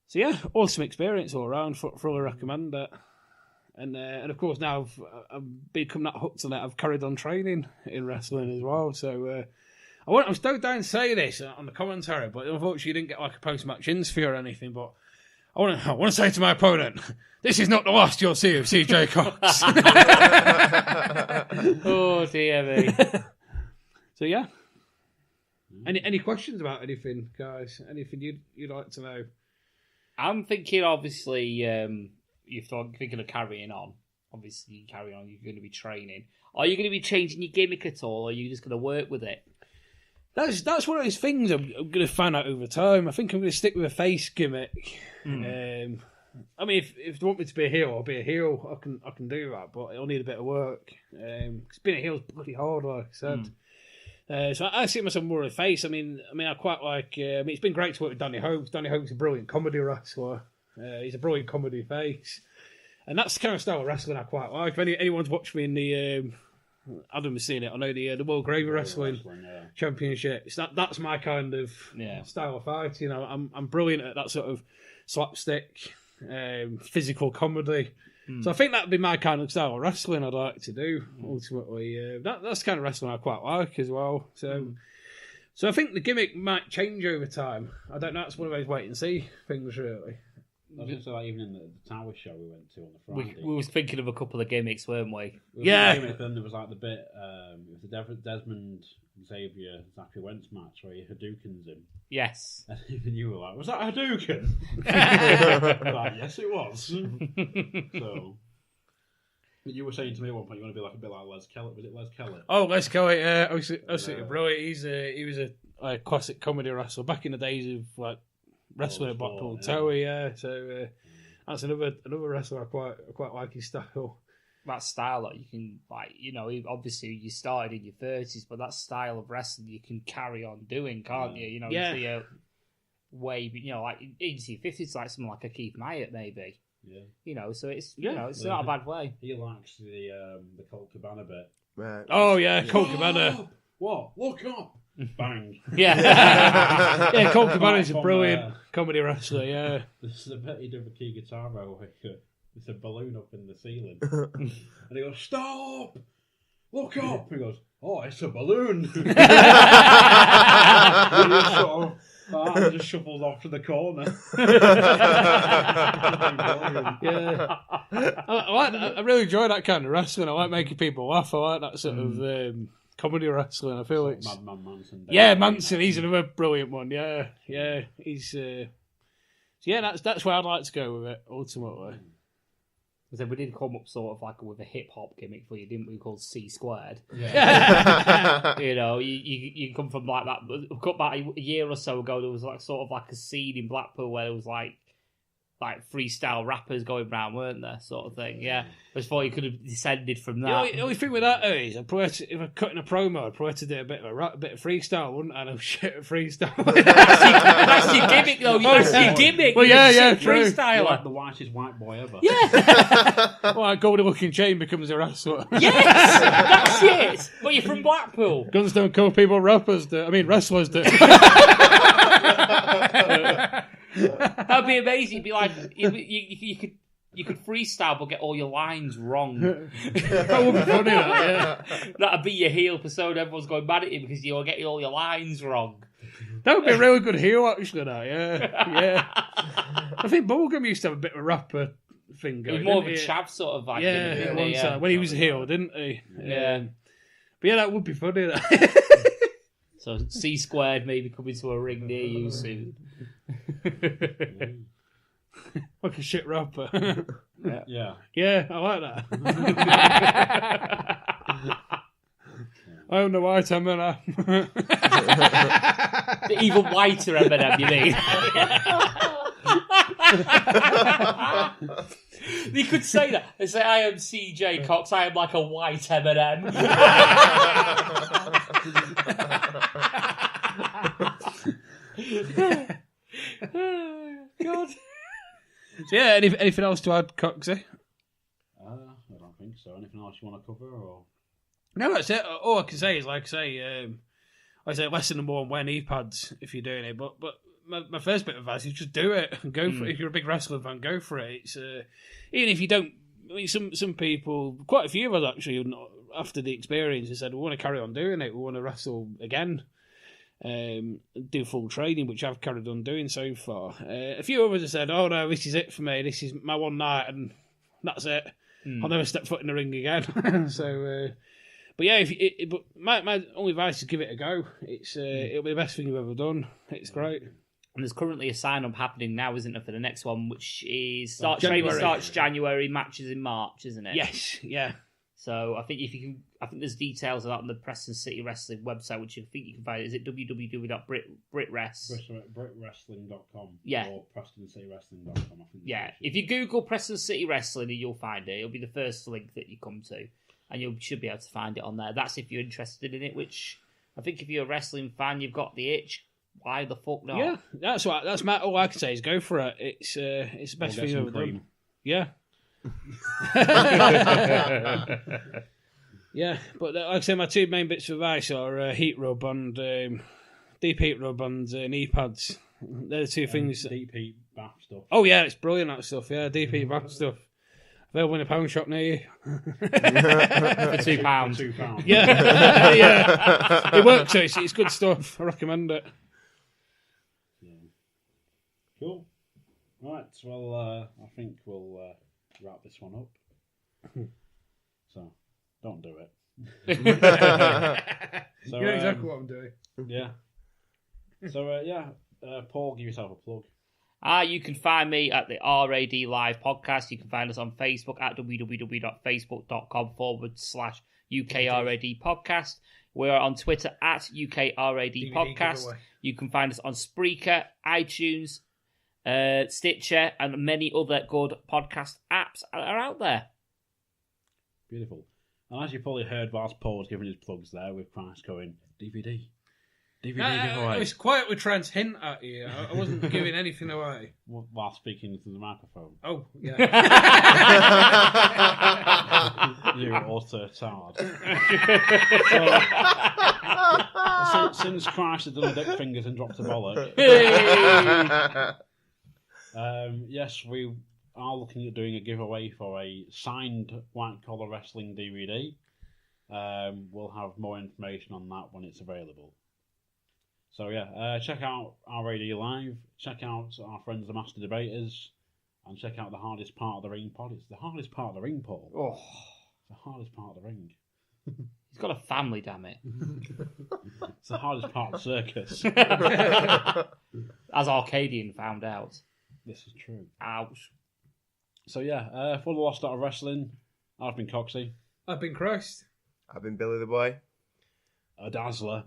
So yeah, awesome experience all around. Fully recommend it. And of course now I've become that hooked on it. I've carried on training in wrestling as well. So I'm still down to say this on the commentary, but unfortunately you didn't get like a post-match interview or anything. But I want to say to my opponent, this is not the last you'll see of CJ Cox. Oh dear me. So yeah. Any questions about anything, guys? Anything you'd like to know? I'm thinking, obviously, you're thinking of carrying on. Obviously, you carry on. You're going to be training. Are you going to be changing your gimmick at all, or are you just going to work with it? That's one of those things I'm going to find out over time. I think I'm going to stick with a face gimmick. I mean, if they want me to be a heel, I'll be a heel. I can do that, but it'll need a bit of work. Because being a heel is bloody hard, like I said. So I see myself more of a face. I mean, I quite like. It's been great to work with Danny Hope. Danny Hope's a brilliant comedy wrestler. He's a brilliant comedy face, and that's the kind of style of wrestling I quite like. If anyone's watched me in the, Adam has seen it. I know the World Gravy Wrestling Championships. That's my kind of style of fight. You know, I'm brilliant at that sort of slapstick, physical comedy. So I think that'd be my kind of style of wrestling I'd like to do, ultimately. That's the kind of wrestling I quite like as well. So I think the gimmick might change over time. I don't know, that's one of those wait and see things, really. I was going to say, like, even in the Tower show we went to on the Friday. We was thinking of a couple of gimmicks, weren't we? Then there was like the bit, it was the Desmond Xavier Zachary Wentz match where he Hadoukens him. Yes. And even you were like, was that a Hadouken? Like, yes, it was. So, you were saying to me at one point you want to be like a bit like Les Kelly. Was it Les Kelly? Oh, Les Kelly, yeah. Absolutely brilliant. He was a classic comedy wrestler back in the days of like wrestling at Blackpool Tower. So that's another wrestler I quite like his style. That style that you can, like, you know, obviously you started in your 30s, but that style of wrestling you can carry on doing, can't you? You know, it's the way, you know, like into your 50s, like someone like a Keith Myatt, maybe. Yeah. You know, so it's you know, it's not a bad way. He likes the Colt Cabana bit. Right. Oh yeah, Colt Cabana. What? Look up! Bang. Yeah, Colt Cabana's a brilliant comedy wrestler. Yeah. This is a bit he did with Key Guitarro. It's a balloon up in the ceiling. And he goes, stop! Look up! He goes, oh, it's a balloon! And just shuffled off to the corner. Yeah. I really enjoy that kind of wrestling. I like making people laugh. I like that sort of comedy wrestling. I feel it's... Madman Manson. Yeah, Manson. He's another brilliant one. Yeah. He's... that's where I'd like to go with it, ultimately. So we did come up sort of like with a hip hop gimmick for you, didn't we? Called C Squared. Yeah. You know, you come from like that. About a year or so ago, there was like sort of like a scene in Blackpool where there was like freestyle rappers going around, weren't there? Sort of thing. Yeah. I just thought you could have descended from that. The only thing with that is, if I'm cutting a promo, I'd probably to do a bit of freestyle, wouldn't I? No shit at freestyle. That's your gimmick, though. That's your gimmick. Well, yeah, true. Freestyler. You're like the whitest white boy ever. Yeah. Well, a golden-looking chain becomes a wrestler. Yes, that's it. But you're from Blackpool. Guns don't kill people, wrestlers do. That'd be amazing. You'd be like, you could You could freestyle but get all your lines wrong. That would be funny, that, yeah. That'd be your heel persona. Everyone's going mad at you because you're getting all your lines wrong. That would be a really good heel, actually, that, yeah. I think Bubblegum used to have a bit of a rapper thing going. It was more of a didn't he? chav sort of vibe. Yeah, when he was a heel, didn't he? Yeah. But yeah, that would be funny, that. So C Squared maybe coming to a ring near you soon. Like a shit rapper. Yeah. Yeah, I like that. I own the white M&M. The even whiter M&M, you mean? You could say that. They say, I am CJ Cox, I am like a white M&M. God. So yeah, anything else to add, Coxy? I don't think so. Anything else you want to cover? Or No, that's it. All I can say is, like I say lesson number one: wear knee pads if you're doing it. But my first bit of advice is just do it and go for it. If you're a big wrestling fan, go for it. It's even if you don't. I mean, some people, quite a few of us actually, after the experience, have said we want to carry on doing it. We want to wrestle again. Do full training, which I've carried on doing so far. A few others have said, "Oh no, this is it for me. This is my one night, and that's it. I'll never step foot in the ring again." So, but yeah, but my only advice is give it a go. It'll be the best thing you've ever done. It's great. And there's currently a sign-up happening now, isn't there, for the next one, which is January. training starts January, matches in March, isn't it? Yes, yeah. So I think I think there's details of that on the Preston City Wrestling website, which I think you can find. Is it BritWrestling.com? Yeah. Or PrestonCityWrestling.com. I think. Yeah. If you Google Preston City Wrestling, you'll find it. It'll be the first link that you come to, and you should be able to find it on there. That's if you're interested in it. Which I think if you're a wrestling fan, you've got the itch. Why the fuck not? Yeah, that's all I can say is go for it. It's the best thing you've ever done. Yeah. Yeah, but like I say, my two main bits of advice are heat rub and deep heat rub and knee pads. They're the two things. Deep heat bath stuff. Oh yeah, it's brilliant, that stuff. Yeah, deep heat bath stuff. Available in a pound shop near you. For £2. £2. Yeah, yeah. It works. It's good stuff. I recommend it. Yeah. Cool. Right. Well, I think we'll wrap this one up. So, don't do it. So, you know exactly what I'm doing. Yeah. So, Paul, give yourself a plug. You can find me at the RAD Live podcast. You can find us on Facebook at www.facebook.com/UKRAD podcast. We're on Twitter at UKRAD podcast. You can find us on Spreaker, iTunes, Stitcher, and many other good podcast apps that are out there. Beautiful. And as you probably heard whilst Paul was giving his plugs there, with Price going, DVD giveaway. I was quietly trying to hint at you. I wasn't giving anything away. While speaking to the microphone. Oh, yeah. You utter tard. Since Christ had done the dick fingers and dropped a bollock. Yes, we are looking at doing a giveaway for a signed White Collar Wrestling DVD. We'll have more information on that when it's available. So yeah, check out our Radio Live, check out our friends the Master Debaters, and check out the Hardest Part of the Ring pod. It's the hardest part of the ring, Paul. Oh, it's the hardest part of the ring. He's got a family, damn it. It's the hardest part of the circus. As Arcadian found out. This is true. Ouch. So yeah, for the Lost Art of Wrestling, I've been Coxy. I've been Christ. I've been Billy the Boy. A Dazzler.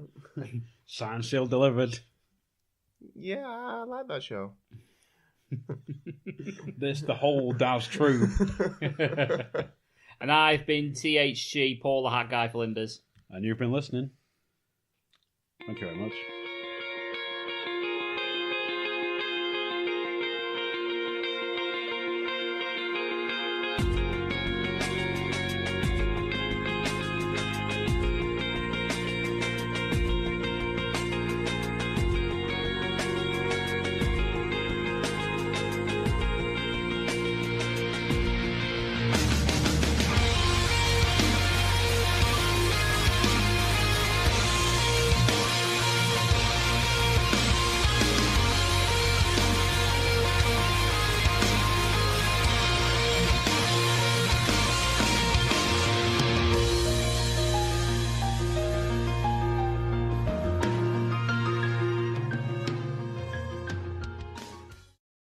Signed, sealed, delivered. Yeah, I like that show. This, the whole Daz true. And I've been THG, Paul the Hat Guy Flinders. And you've been listening. Thank you very much.